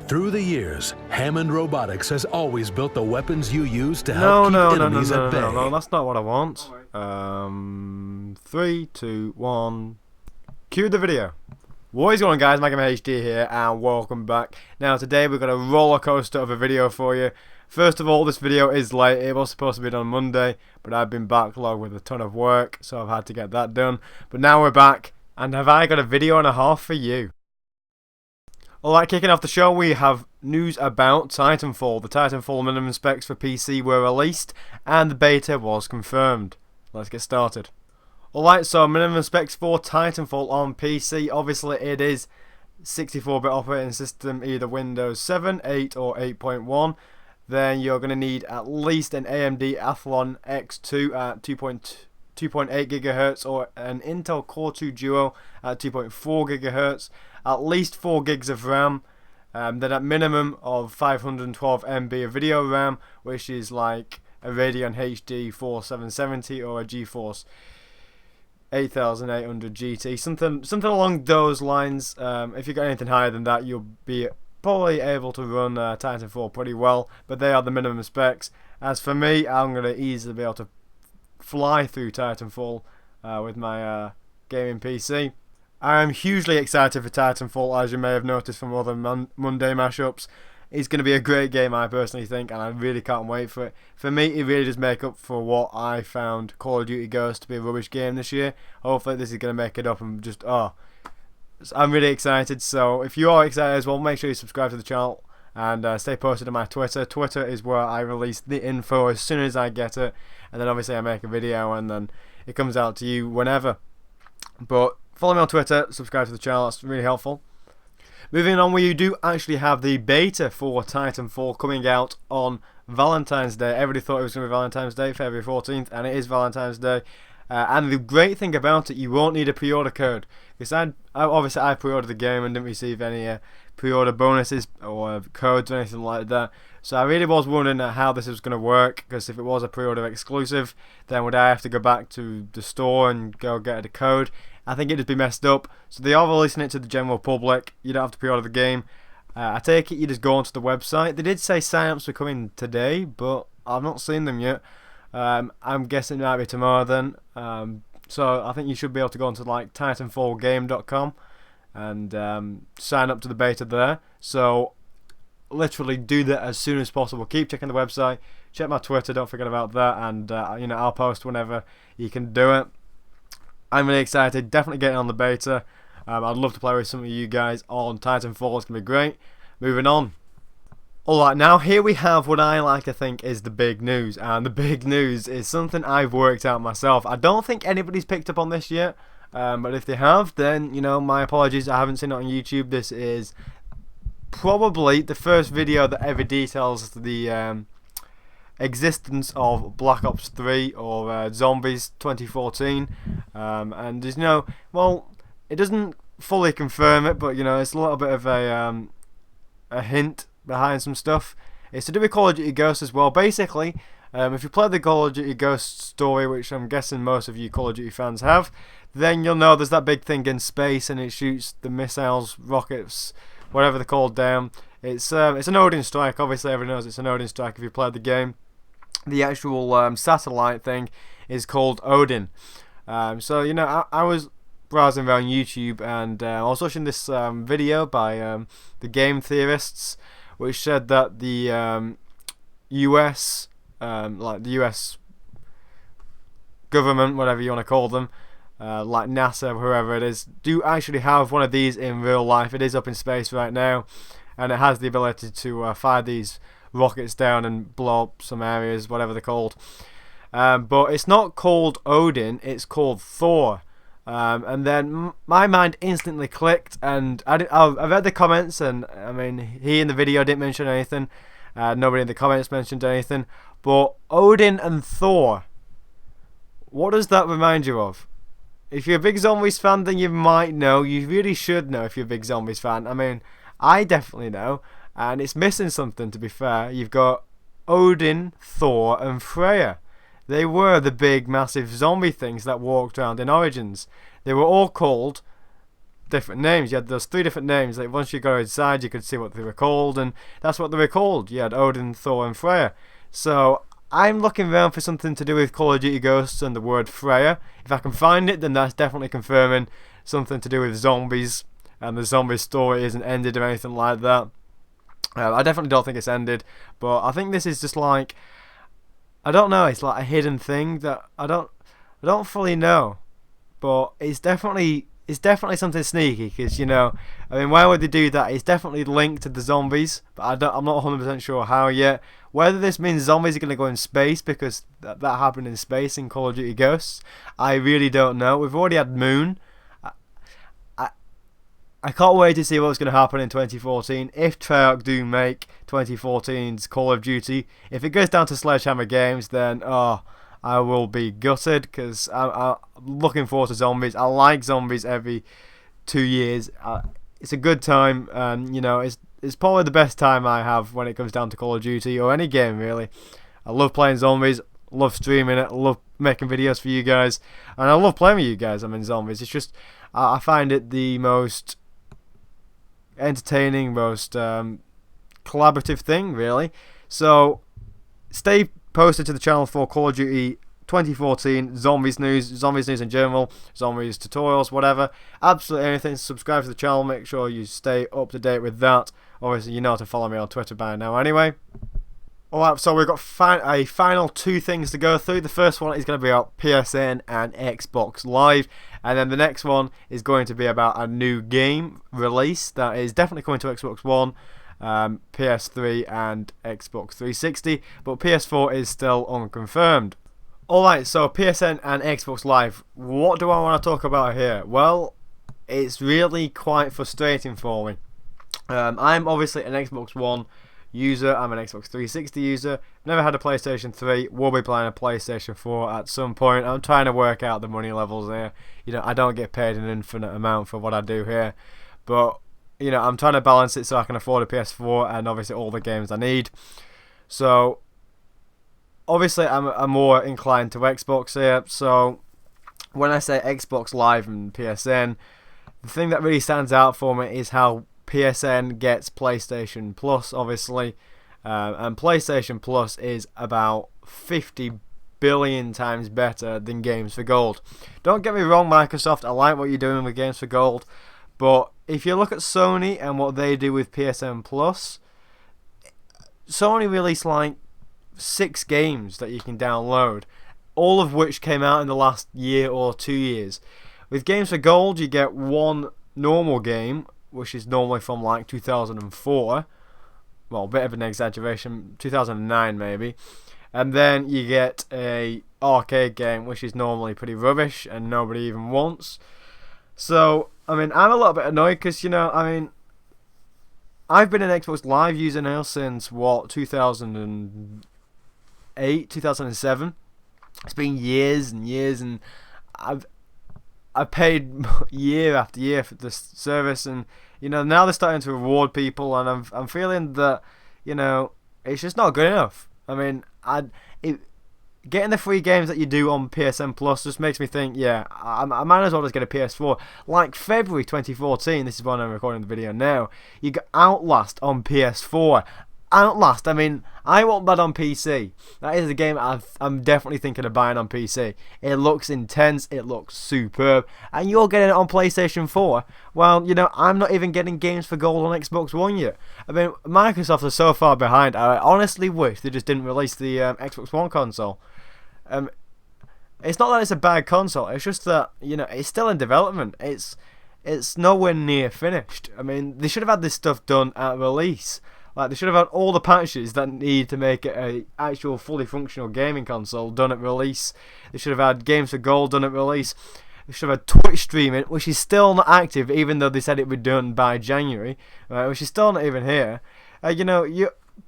Through the years, Hammond Robotics has always built the weapons you use to help keep enemies at bay. No, that's not what I want. 3, 2, 1. Cue the video. What is going on, guys? Magma HD here, and welcome back. Now, today we've got a roller coaster of a video for you. First of all, this video is late. It was supposed to be done Monday, but I've been backlogged with a ton of work, so I've had to get that done. But now we're back, and have I got a video and a half for you. Alright, kicking off the show, we have news about Titanfall. The Titanfall minimum specs for PC were released, and the beta was confirmed. Let's get started. Alright, so minimum specs for Titanfall on PC. Obviously, it is 64-bit operating system, either Windows 7, 8, or 8.1. Then you're going to need at least an AMD Athlon X2 at 2.8 GHz or an Intel Core 2 Duo at 2.4 GHz. At least 4 gigs of RAM, then at minimum of 512 MB of video RAM, which is like a Radeon HD 4770 or a GeForce 8800 GT, something along those lines. If you got anything higher than that, you'll be probably able to run Titanfall pretty well, but they are the minimum specs. As for me, I'm going to easily be able to fly through Titanfall with my gaming PC. I am hugely excited for Titanfall, as you may have noticed from other Monday mashups. It's going to be a great game, I personally think, and I really can't wait for it. For me, it really does make up for what I found Call of Duty Ghosts to be a rubbish game this year. Hopefully this is going to make it up, and just, I'm really excited. So if you are excited as well, make sure you subscribe to the channel and stay posted on my Twitter. Twitter is where I release the info as soon as I get it, and then obviously I make a video and then it comes out to you whenever. But follow me on Twitter, subscribe to the channel, that's really helpful. Moving on, we do actually have the beta for Titanfall coming out on Valentine's Day. Everybody thought it was going to be Valentine's Day, February 14th, and it is Valentine's Day. And the great thing about it, you won't need a pre-order code. Because obviously I pre-ordered the game and didn't receive any pre-order bonuses or codes or anything like that. So I really was wondering how this was going to work, because if it was a pre-order exclusive, then would I have to go back to the store and go get a code? I think it'd be messed up. So they are releasing it to the general public. You don't have to pre-order the game. I take it you just go onto the website. They did say sign-ups were coming today, but I've not seen them yet. I'm guessing it might be tomorrow then. So I think you should be able to go onto like titanfallgame.com and sign up to the beta there. So literally do that as soon as possible. Keep checking the website. Check my Twitter. Don't forget about that. And I'll post whenever you can do it. I'm really excited. Definitely getting on the beta. I'd love to play with some of you guys on Titanfall. It's gonna be great. Moving on. Alright, now here we have what I like to think is the big news, and the big news is something I've worked out myself. I don't think anybody's picked up on this yet, but if they have, then, my apologies, I haven't seen it on YouTube. This is probably the first video that ever details the existence of Black Ops 3 or Zombies 2014, and there's well, it doesn't fully confirm it, but it's a little bit of a hint behind some stuff. It's to do with Call of Duty Ghosts as well. Basically, if you play the Call of Duty Ghosts story, which I'm guessing most of you Call of Duty fans have, then you'll know there's that big thing in space and it shoots the missiles, rockets, whatever they're called, down. It's an Odin strike. Obviously everyone knows it's an Odin strike if you played the game. The actual satellite thing is called Odin. So I was browsing around YouTube and I was watching this video by the Game Theorists, which said that the US, like the US government, whatever you want to call them, like NASA, whoever it is, do actually have one of these in real life. It is up in space right now, and it has the ability to fire these rockets down and blow up some areas, whatever they're called. But it's not called Odin, it's called Thor. And then my mind instantly clicked, and I read the comments, and I mean, he in the video didn't mention anything, nobody in the comments mentioned anything, but Odin and Thor, what does that remind you of? If you're a big Zombies fan, then you might know. You really should know if you're a big Zombies fan. I mean, I definitely know, and it's missing something, to be fair. You've got Odin, Thor, and Freya. They were the big, massive zombie things that walked around in Origins. They were all called different names. You had those 3 different names. Like once you go inside, you could see what they were called, and that's what they were called. You had Odin, Thor, and Freya. So I'm looking around for something to do with Call of Duty Ghosts and the word Freya. If I can find it, then that's definitely confirming something to do with zombies, and the zombie story isn't ended or anything like that. I definitely don't think it's ended, but I think this is just like, I don't know, it's like a hidden thing that I don't fully know, but it's definitely something sneaky, because, you know, I mean, why would they do that? It's definitely linked to the zombies, but I'm not 100% sure how yet. Whether this means zombies are going to go in space, because that happened in space in Call of Duty Ghosts, I really don't know. We've already had Moon. I can't wait to see what's going to happen in 2014. If Treyarch do make 2014's Call of Duty, if it goes down to Sledgehammer Games, then I will be gutted, because I'm looking forward to zombies. I like zombies every 2 years. It's a good time, and you know, it's probably the best time I have when it comes down to Call of Duty or any game really. I love playing zombies, love streaming it, love making videos for you guys, and I love playing with you guys. I mean, zombies. It's just I find it the most entertaining, most collaborative thing really. So stay posted to the channel for Call of Duty 2014 zombies news in general, zombies tutorials, whatever, absolutely anything. Subscribe to the channel, make sure you stay up to date with that. Obviously you know how to follow me on Twitter by now anyway. Alright, so we've got a final 2 things to go through. The first one is going to be about PSN and Xbox Live, and then the next one is going to be about a new game release that is definitely coming to Xbox One, PS3 and Xbox 360, but PS4 is still unconfirmed. Alright, so PSN and Xbox Live, what do I want to talk about here? Well, it's really quite frustrating for me. I'm obviously an Xbox One user, I'm an Xbox 360 user, never had a PlayStation 3, will be playing a PlayStation 4 at some point. I'm trying to work out the money levels here. You know, I don't get paid an infinite amount for what I do here, but you know, I'm trying to balance it so I can afford a PS4 and obviously all the games I need. So obviously I'm more inclined to Xbox here. So when I say Xbox Live and PSN, the thing that really stands out for me is how PSN gets PlayStation Plus, obviously, and PlayStation Plus is about 50 billion times better than Games for Gold. Don't get me wrong, Microsoft, I like what you're doing with Games for Gold, but if you look at Sony and what they do with PSN Plus, Sony released like 6 games that you can download, all of which came out in the last year or 2 years. With Games for Gold, you get one normal game, which is normally from like 2004, well, a bit of an exaggeration, 2009 maybe, and then you get a arcade game, which is normally pretty rubbish and nobody even wants. So, I mean, I'm a little bit annoyed because, you know, I mean, I've been an Xbox Live user now since, what, 2008, 2007. It's been years and years, and I paid year after year for this service, and you know, now they're starting to reward people, and I'm feeling that, you know, it's just not good enough. I mean, getting the free games that you do on PSN Plus just makes me think, yeah, I might as well just get a PS4. Like February 2014, this is when I'm recording the video now, you got Outlast on PS4. Outlast, I mean, I want that on PC. That is a game I'm definitely thinking of buying on PC. It looks intense, it looks superb, and you're getting it on PlayStation 4. Well, you know, I'm not even getting Games for Gold on Xbox One yet. I mean, Microsoft is so far behind. I honestly wish they just didn't release the Xbox One console. It's not that it's a bad console, it's just that, you know, it's still in development. It's nowhere near finished. I mean, they should have had this stuff done at release. Like, they should have had all the patches that need to make it a actual fully functional gaming console done at release. They should have had Games for Gold done at release. They should have had Twitch streaming, which is still not active, even though they said it would be done by January, which is still not even here. You know,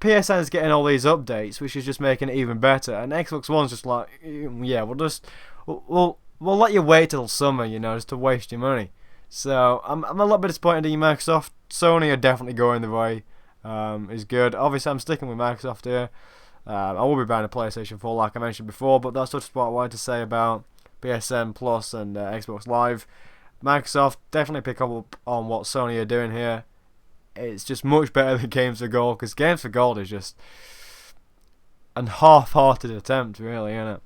PSN's getting all these updates, which is just making it even better. And Xbox One's just like, yeah, we'll let you wait till summer, you know, just to waste your money. So I'm a little bit disappointed in Microsoft. Sony are definitely going the way. Is good. Obviously, I'm sticking with Microsoft here. I will be buying a PlayStation 4, like I mentioned before, but that's just what I wanted to say about PSN Plus and Xbox Live. Microsoft, definitely pick up on what Sony are doing here. It's just much better than Games for Gold, because Games for Gold is just a half-hearted attempt, really, isn't it?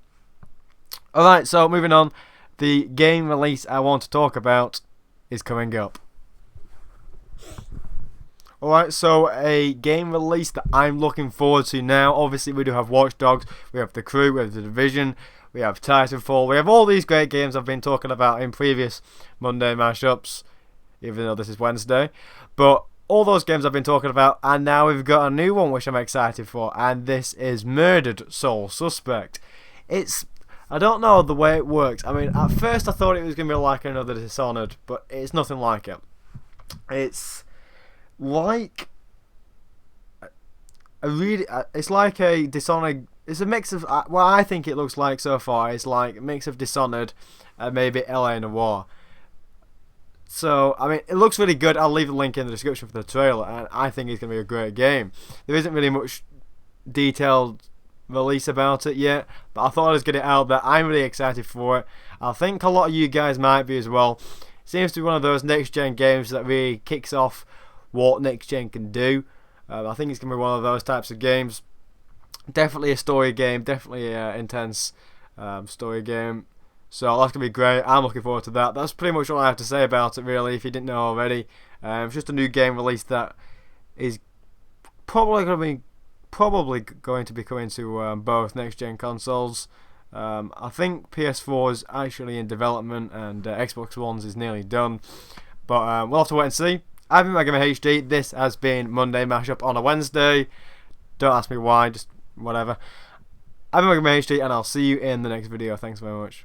Alright, so moving on. The game release I want to talk about is coming up. Alright, so a game release that I'm looking forward to now. Obviously, we do have Watch Dogs, we have The Crew, we have The Division, we have Titanfall, we have all these great games I've been talking about in previous Monday mashups, even though this is Wednesday. But all those games I've been talking about, and now we've got a new one which I'm excited for, and this is Murdered Soul Suspect. I don't know the way it works. I mean, at first I thought it was going to be like another Dishonored, but it's nothing like it. It's like it's like a Dishonored. It's a mix of what I think it looks like so far. It's like a mix of Dishonored and maybe LA Noire. So, I mean, it looks really good. I'll leave the link in the description for the trailer, and I think it's going to be a great game. There isn't really much detailed release about it yet, but I thought I'd just get it out there. I'm really excited for it. I think a lot of you guys might be as well. It seems to be one of those next-gen games that really kicks off what next-gen can do. I think it's going to be one of those types of games. Definitely a story game, definitely an intense story game. So that's going to be great. I'm looking forward to that. That's pretty much all I have to say about it, really, if you didn't know already. It's just a new game release that is probably going to be coming to both next-gen consoles. I think PS4 is actually in development, and Xbox One's is nearly done. But we'll have to wait and see. I've been Mega HD. This has been Monday Mashup on a Wednesday. Don't ask me why, just whatever. I've been Mega HD, and I'll see you in the next video. Thanks very much.